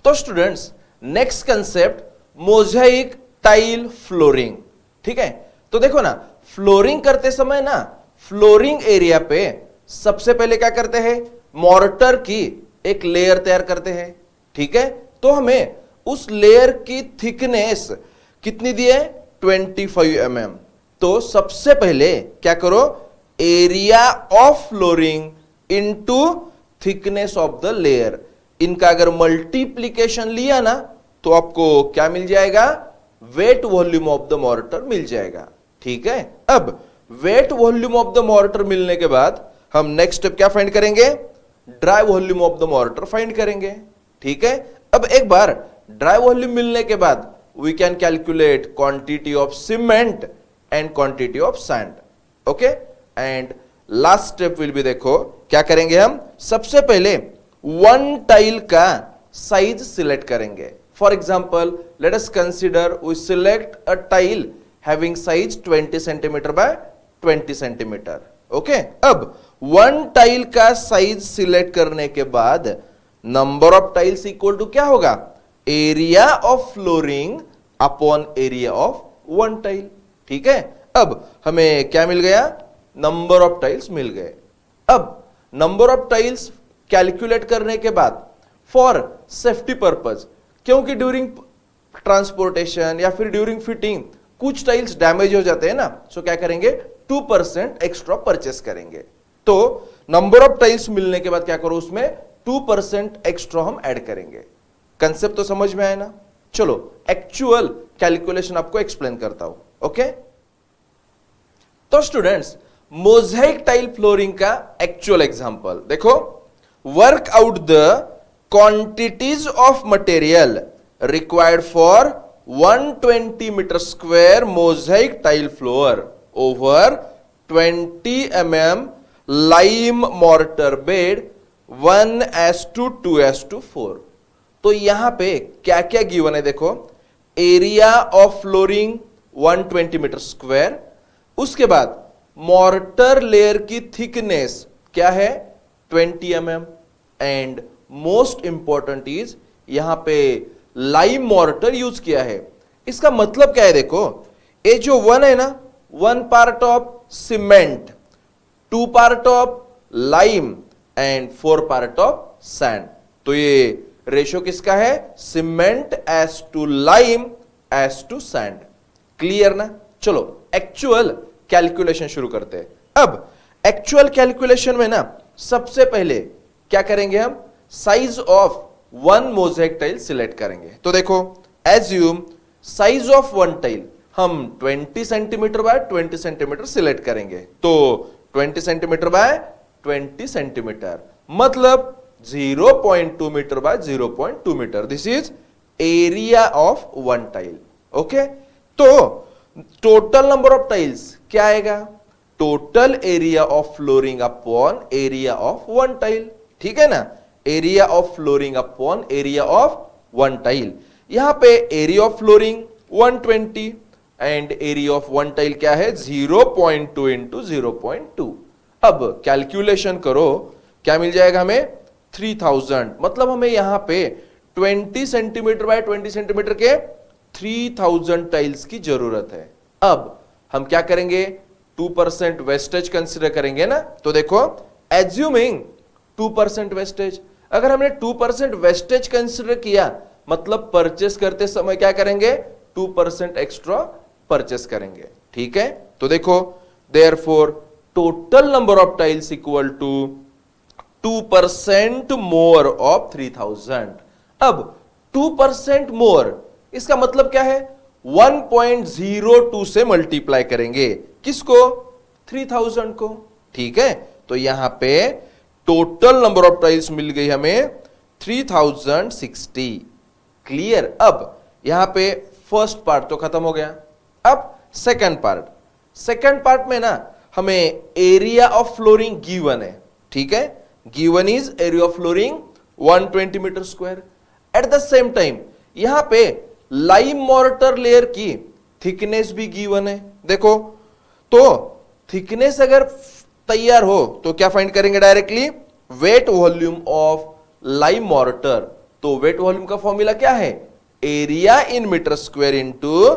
तो students next concept Mosaic tile flooring. ठीक है, तो देखो ना, फ्लोरिंग करते समय ना फ्लोरिंग एरिया पे सबसे पहले क्या करते हैं, मॉर्टर की एक लेयर तैयार करते हैं। ठीक है, तो हमें उस लेयर की थिकनेस कितनी दी है, 25 mm। तो सबसे पहले क्या करो, area of flooring into thickness of the layer, इनका अगर मल्टीप्लीकेशन लिया ना तो आपको क्या मिल जाएगा, wet volume of the mortar मिल जाएगा। ठीक है, अब wet volume of the mortar मिलने के बाद हम नेक्स्ट स्टेप क्या फाइंड करेंगे, dry volume of the mortar find करेंगे। ठीक है, अब एक बार ड्राई वॉल्यूम मिलने के बाद we can calculate quantity of cement and quantity of sand. Okay, and last step will be, देखो क्या करेंगे हम, सबसे पहले वन टाइल का साइज सिलेक्ट करेंगे। For example let us consider we select a tile having size 20 centimetre by 20 centimetre. Okay, अब one tile का साइज सिलेक्ट करने के बाद number of tiles equal to क्या होगा, area of flooring upon area of one tile. ठीक है, अब हमें क्या मिल गया, नंबर ऑफ टाइल्स मिल गए। अब नंबर ऑफ टाइल्स कैलकुलेट करने के बाद फॉर सेफ्टी पर्पज, क्योंकि ड्यूरिंग ट्रांसपोर्टेशन या फिर ड्यूरिंग फिटिंग कुछ टाइल्स डैमेज हो जाते हैं ना, सो क्या करेंगे, 2% एक्स्ट्रा परचेस करेंगे। तो नंबर ऑफ टाइल्स मिलने के बाद क्या करो, उसमें 2% एक्स्ट्रा हम ऐड करेंगे। कंसेप्ट तो समझ में आया ना। चलो एक्चुअल कैलकुलेशन आपको एक्सप्लेन करता हूं। ओके, तो स्टूडेंट्स मोजाइक टाइल फ्लोरिंग का एक्चुअल एग्जांपल देखो, work out the quantities of material required for 120 metre square mosaic tile floor over 20 mm lime mortar bed 1:2:4। तो यहां पे क्या क्या गिवन है देखो, area of flooring 120 metre square, उसके बाद मॉर्टर लेयर की थिकनेस क्या है 20 mm, and most important is यहां पे लाइम मॉर्टर यूज किया है। इसका मतलब क्या है देखो, ये जो 1 है ना, 1 part of cement, 2 part of lime and 4 part of sand. तो ये रेशियो किसका है, cement is to lime is to sand. Clear ना। चलो एक्चुअल कैलकुलेशन शुरू करते हैं। अब एक्चुअल कैलकुलेशन में ना सबसे पहले क्या करेंगे, हम size of one Mosaic tile select करेंगे। तो देखो assume size of one tile हम 20 सेंटीमीटर बाय 20 सेंटीमीटर सिलेक्ट करेंगे। तो 20 सेंटीमीटर बाय 20 सेंटीमीटर मतलब 0.2 metre by 0.2 metre. This is area of one tile. Okay, तो टोटल नंबर ऑफ टाइल्स क्या आएगा, total area of flooring upon area of one tile. ठीक है ना, area of flooring upon area of one tile. यहां पे area of flooring 120 and area of one tile क्या है 0.2 इंटू 0.2। अब कैलकुलेशन करो, क्या मिल जाएगा हमें 3000, मतलब हमें यहां पे 20 सेंटीमीटर बाय 20 सेंटीमीटर के 3000 टाइल्स की जरूरत है। अब हम क्या करेंगे, 2% वेस्टेज कंसिडर करेंगे ना। तो देखो एज्यूमिंग 2% वेस्टेज, अगर हमने 2% वेस्टेज कंसिडर किया मतलब परचेस करते समय क्या करेंगे, 2% एक्स्ट्रा परचेस करेंगे। ठीक है, तो देखो therefore total number of tiles equal to 2% more of 3000। अब 2% मोर, इसका मतलब क्या है, 1.02 से मल्टीप्लाई करेंगे किसको, 3000 को। ठीक है, तो यहां पे टोटल नंबर ऑफ टाइल्स मिल गई हमें 3060। क्लियर। अब यहां पे फर्स्ट पार्ट तो खत्म हो गया। अब सेकंड पार्ट में ना हमें एरिया ऑफ फ्लोरिंग गिवन है। ठीक है, given is area of flooring 120 metre square. At the same time यहां पे लाइम मॉर्टर लेयर की थिकनेस भी गिवन है। देखो तो थिकनेस अगर तैयार हो तो क्या फाइंड करेंगे directly, wet volume of lime mortar तो वेट वॉल्यूम का फॉर्मूला क्या है? Area in metre square into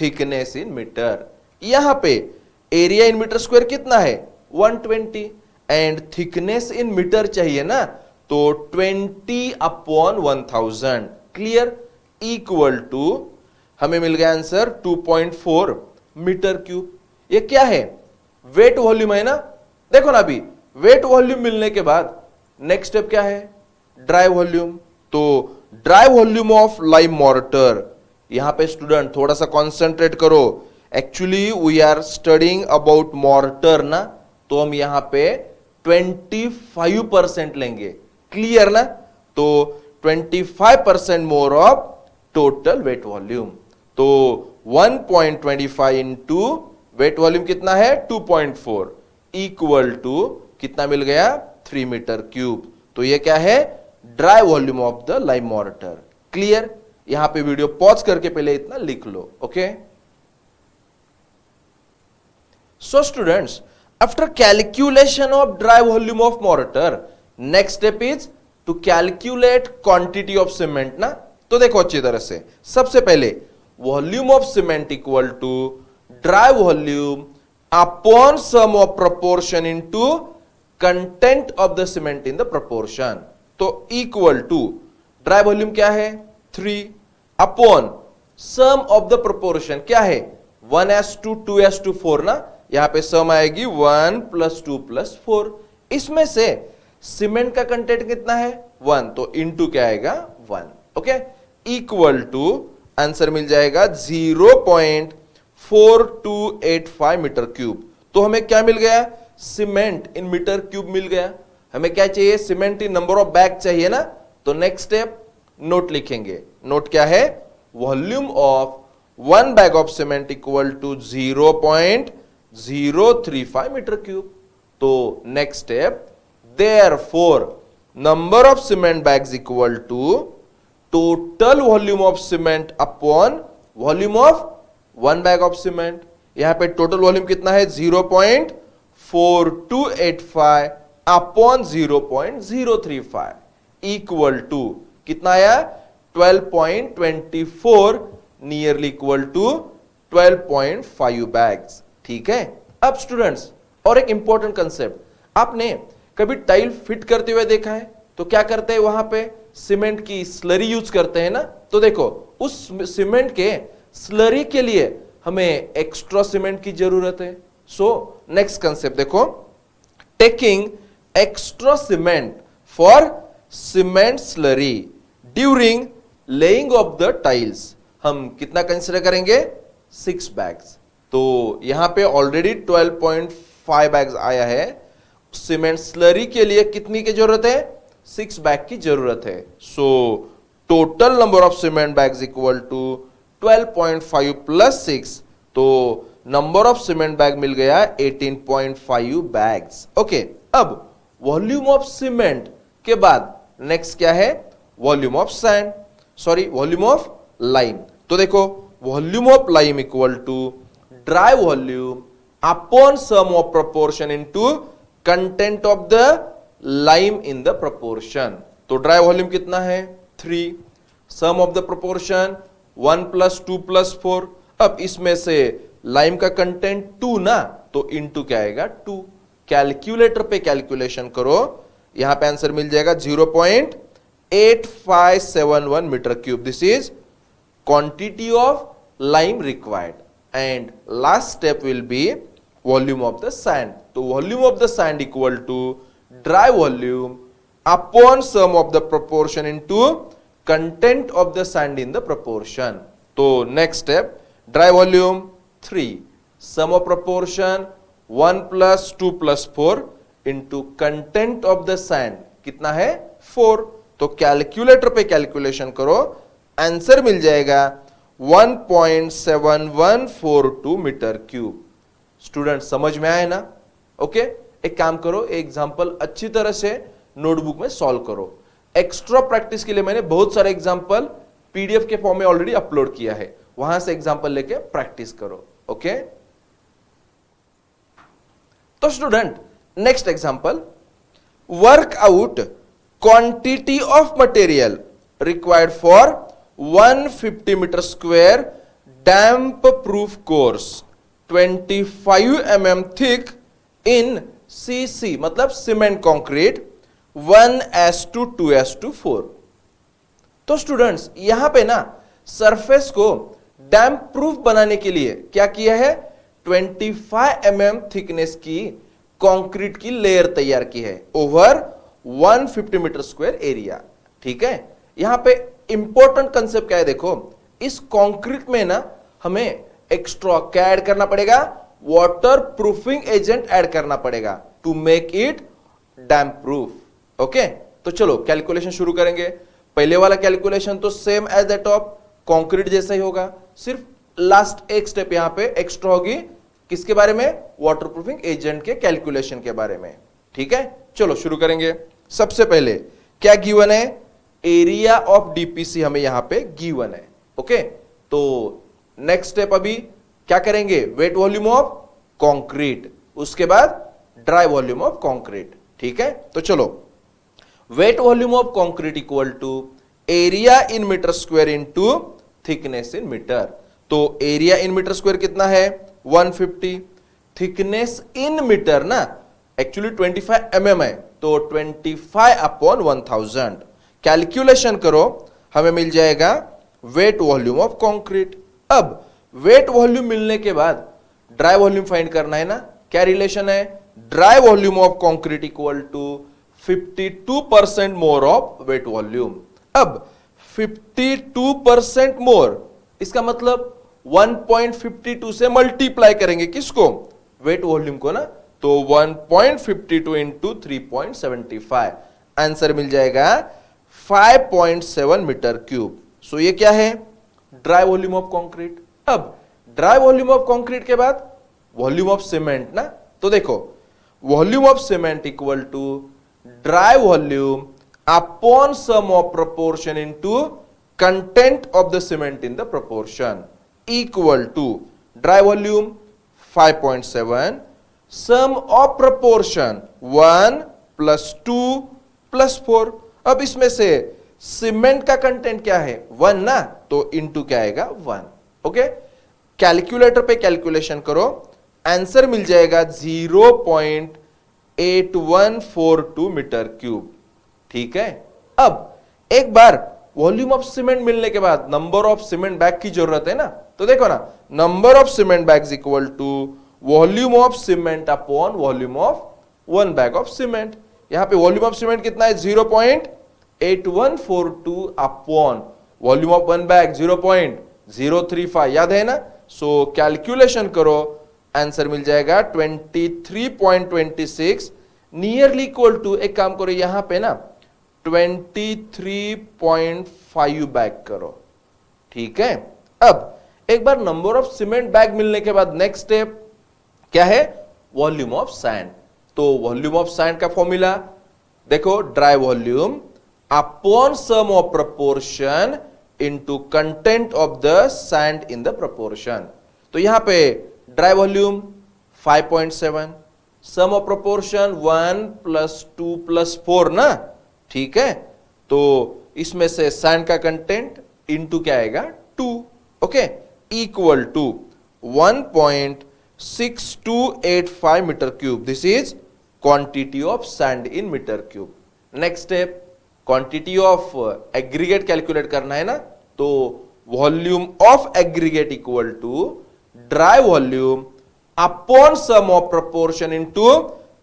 thickness in metre. यहां पे एरिया इन मीटर स्क्वायर कितना है? 120 एंड थिकनेस इन मीटर चाहिए ना, तो 20/1000। क्लियर? इक्वल टू हमें मिल गया आंसर 2.4 मीटर क्यूब। ये क्या है? वेट वॉल्यूम है ना। देखो ना, अभी वेट वॉल्यूम मिलने के बाद नेक्स्ट स्टेप क्या है? Dry volume. तो dry volume of lime mortar, यहां पे स्टूडेंट थोड़ा सा कॉन्सेंट्रेट करो। Actually we are studying about mortar ना, तो हम यहां पे 25% लेंगे। क्लियर ना? तो 25% more of total weight volume. तो 1.25 इंटू वेट वॉल्यूम कितना है? 2.4 इक्वल टू कितना मिल गया? 3 मीटर क्यूब। तो ये क्या है? Dry volume of the lime mortar. Clear? यहां पे वीडियो पॉज करके पहले इतना लिख लो। Okay, so students, after calculation of dry volume of mortar, next step is to calculate quantity of cement ना। तो देखो अच्छी तरह से, सबसे पहले volume of cement equal to dry volume upon sum of proportion into content of the cement in the proportion. तो equal to dry volume क्या है? 3 upon sum of the proportion क्या है? 1:2 2:4 ना। यहां पे सम आएगी 1 + 2 + 4। इसमें से सीमेंट का कंटेंट कितना है? 1, तो इनटू क्या आएगा? 1। ओके, इक्वल टू आंसर मिल जाएगा 0.4285 मीटर क्यूब। तो हमें क्या मिल गया? सीमेंट इन मीटर क्यूब मिल गया। हमें क्या चाहिए? Cement in number of bag चाहिए ना। तो नेक्स्ट स्टेप नोट लिखेंगे। नोट क्या है? Volume of 1 bag of cement equal to 0.035 metre cube. तो next step, therefore number of cement bags equal to total volume of cement upon volume of 1 bag of cement. यहां पे total volume कितना है? 0.4285 upon 0.035 equal to कितना आया? 12.24, nearly equal to 12.5 bags. ठीक है। अब स्टूडेंट्स, और एक इंपॉर्टेंट कंसेप्ट, आपने कभी टाइल फिट करते हुए देखा है? तो क्या करते हैं? वहां पे सीमेंट की स्लरी यूज करते हैं ना। तो देखो, उस सीमेंट के स्लरी के लिए हमें एक्स्ट्रा सीमेंट की जरूरत है। सो नेक्स्ट कंसेप्ट देखो, taking extra cement for cement slurry during laying of the tiles, हम कितना कंसीडर करेंगे? 6 बैग्स। तो यहां पे ऑलरेडी 12.5 बैग्स आया है। सीमेंट स्लरी के लिए कितनी की जरूरत है? 6 बैग की जरूरत है। सो total number of cement bags equal to 12.5 + 6। तो नंबर ऑफ सीमेंट बैग मिल गया 18.5 बैग्स। ओके, अब वॉल्यूम ऑफ सीमेंट के बाद नेक्स्ट क्या है? Volume of sand, sorry volume of lime. तो देखो, volume of lime equal to dry volume upon sum of proportion into content of the lime in the proportion. तो dry volume कितना है? 3, sum of the proportion 1 + 2 + 4। अब इसमें से lime का content 2 ना, तो इनटू क्या आएगा? 2। कैलकुलेटर पे कैलकुलेशन करो, यहां पे आंसर मिल जाएगा 0.8571 metre cube. This is quantity of lime required. And last step will be volume of the sand. तो volume of the sand equal to dry volume upon sum of the proportion into content of the sand in the proportion. तो next step, dry volume 3, sum of proportion 1 + 2 + 4 into content of the sand कितना है? 4। तो calculator पे calculation करो, answer मिल जाएगा 1.7142 metre cube. Student समझ में आए ना? ओके, एक काम करो, एग्जांपल अच्छी तरह से नोटबुक में सॉल्व करो। एक्स्ट्रा प्रैक्टिस के लिए मैंने बहुत सारे एग्जांपल पीडीएफ के फॉर्म में ऑलरेडी अपलोड किया है, वहां से एग्जांपल लेके प्रैक्टिस करो। ओके, तो student next example, work out quantity of material required for 150 meter square damp proof course 25 mm thick in CC मतलब सीमेंट कंक्रीट 1:2:4। तो स्टूडेंट्स यहां पे ना सरफेस को डैम्प प्रूफ बनाने के लिए क्या किया है, 25 mm थिकनेस की कंक्रीट की लेयर तैयार की है ओवर 150 मीटर स्क्वायर एरिया। ठीक है, यहां पे इंपॉर्टेंट कंसेप्ट क्या है, देखो इस कंक्रीट में ना हमें एक्स्ट्रा क्या ऐड करना पड़ेगा, वाटर प्रूफिंग एजेंट ऐड करना पड़ेगा to make it damp proof. Okay, तो चलो कैलकुलेशन शुरू करेंगे। पहले वाला कैलकुलेशन तो same as that of concrete जैसा ही होगा, सिर्फ लास्ट एक स्टेप यहां पे एक्स्ट्रा होगी, किसके बारे में, वाटर प्रूफिंग एजेंट के कैलकुलेशन के बारे में। ठीक है, चलो शुरू करेंगे। सबसे पहले क्या गिवन है, एरिया ऑफ डीपीसी हमें यहां पे गिवन है। ओके, तो नेक्स्ट स्टेप अभी क्या करेंगे, वेट वॉल्यूम ऑफ कंक्रीट, उसके बाद ड्राई वॉल्यूम ऑफ कंक्रीट। ठीक है, तो चलो wet volume of concrete equal to area in metre square into thickness in metre. तो एरिया इन मीटर स्क्वायर कितना है 150, थिकनेस इन मीटर ना एक्चुअली 25 mm है, तो 25/1000 कैलकुलेशन करो, हमें मिल जाएगा वेट वॉल्यूम ऑफ कंक्रीट। अब वेट वॉल्यूम मिलने के बाद ड्राई वॉल्यूम फाइंड करना है ना, क्या रिलेशन है, dry volume of concrete equal to 52% more of wet volume. अब 52% मोर, इसका मतलब 1.52 से मल्टीप्लाई करेंगे किसको, वेट वॉल्यूम को ना, तो 1.52 इंटू 3.75, आंसर मिल जाएगा 5.7 मीटर क्यूब। सो ये क्या है, ड्राई वॉल्यूम ऑफ कंक्रीट। अब ड्राई वॉल्यूम ऑफ कंक्रीट के बाद वॉल्यूम ऑफ सीमेंट ना, तो देखो volume of cement equal to dry volume upon sum of proportion into content of the cement in the proportion equal to dry volume 5.7 sum of proportion 1 + 2 + 4। अब इसमें से cement का content क्या है 1 ना, तो इनटू क्या आएगा 1। ओके, कैलकुलेटर पे कैलकुलेशन करो, आंसर मिल जाएगा 0.8142 मीटर क्यूब। ठीक है, अब एक बार वॉल्यूम ऑफ सीमेंट मिलने के बाद नंबर ऑफ सीमेंट बैग की जरूरत है ना, तो देखो ना, number of cement bags equal to volume of cement upon volume of 1 bag of cement. यहां पे वॉल्यूम ऑफ सीमेंट कितना है 0.8142 अपॉन वॉल्यूम ऑफ 1 बैग 0.035, याद है ना। सो कैलकुलेशन करो, आंसर मिल जाएगा 23.26, नियरली इक्वल टू, एक काम करो यहां पे ना 23.5 बैग करो। ठीक है, अब एक बार नंबर ऑफ सीमेंट बैग मिलने के बाद नेक्स्ट स्टेप क्या है, वॉल्यूम ऑफ सैंड। तो वॉल्यूम ऑफ सैंड का फॉर्मूला देखो, dry volume upon sum of proportion into content of the sand in the proportion. तो यहां पे dry volume 5.7, sum of proportion 1 + 2 + 4 ना। ठीक है, तो इसमें से सैंड का कंटेंट इनटू क्या आएगा 2। Okay, equal to 1.6285 metre cube. This is quantity of sand in metre cube. Next step, quantity of aggregate calculate करना है ना, तो volume of aggregate equal to dry volume upon sum of proportion into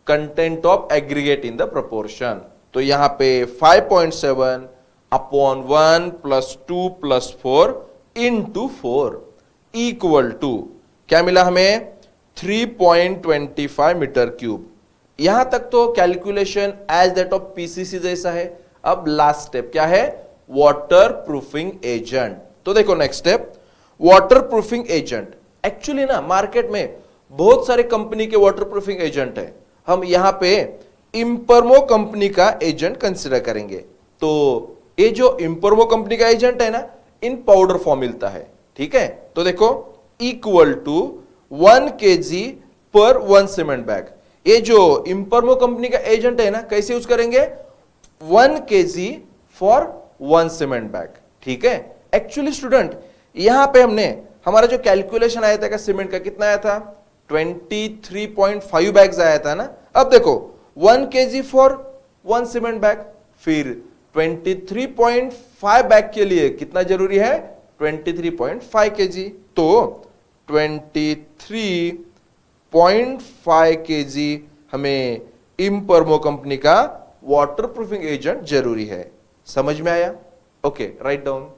content of aggregate in the proportion. तो यहां पे 5.7 upon 1 + 2 + 4 into 4 equal to क्या मिला हमें 3.25 मीटर क्यूब। यहां तक तो calculation as that of PCC जैसा है। अब लास्ट स्टेप क्या है, वाटर प्रूफिंग एजेंट। तो देखो next step, water proofing agent. Actually ना मार्केट में बहुत सारे कंपनी के वाटर प्रूफिंग एजेंट है, हम यहां पे इंपरमो कंपनी का एजेंट कंसिडर करेंगे। तो ये जो इंपरमो कंपनी का एजेंट है ना, इन पाउडर फॉर्म मिलता है। ठीक है, तो देखो इक्वल टू 1 kg पर 1 सीमेंट बैग। ये जो इंपरमो कंपनी का एजेंट है ना, कैसे यूज करेंगे, 1 kg फॉर 1 सीमेंट बैग। ठीक है, एक्चुअली स्टूडेंट यहां पे हमने हमारा जो कैलकुलेशन आया था सीमेंट का कितना आया था, 23.5 बैग्स आया था ना। अब देखो 1 kg फॉर 1 सीमेंट बैग, फिर 23.5 बैग के लिए कितना जरूरी है, 23.5 kg। तो 23.5 kg हमें इम्परमो कंपनी का वाटर प्रूफिंग एजेंट जरूरी है। समझ में आया? Okay, write down.